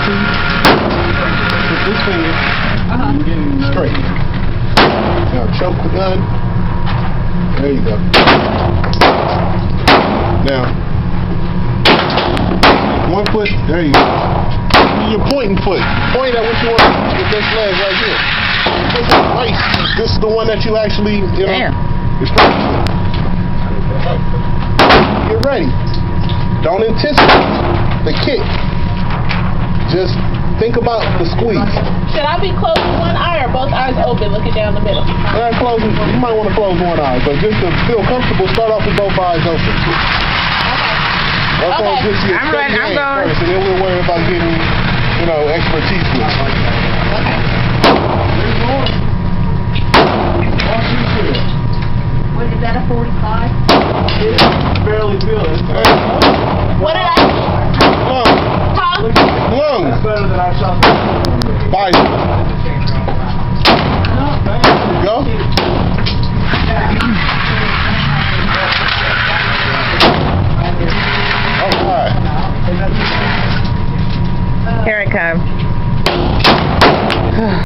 see, with this finger, you're getting straight. Now choke the gun. There you go. Now, one foot, there you go. Your pointing foot. Point at what you want with this leg right here. Right. This is the one that you actually, you know, you're straight. Get ready. Don't anticipate the kick. Just think about the squeeze. Should I be closing one eye or both eyes open, looking down the middle? You might want to close one eye, but just to feel comfortable, start off with both eyes open. That's all just you. I'm ready. I'm going. First, and then we'll worry about getting, you know, expertise with it. What is that, a 45? Barely feel it. What did I do? Lungs. That's better than I shot. Bite. Go. All right. Here it comes.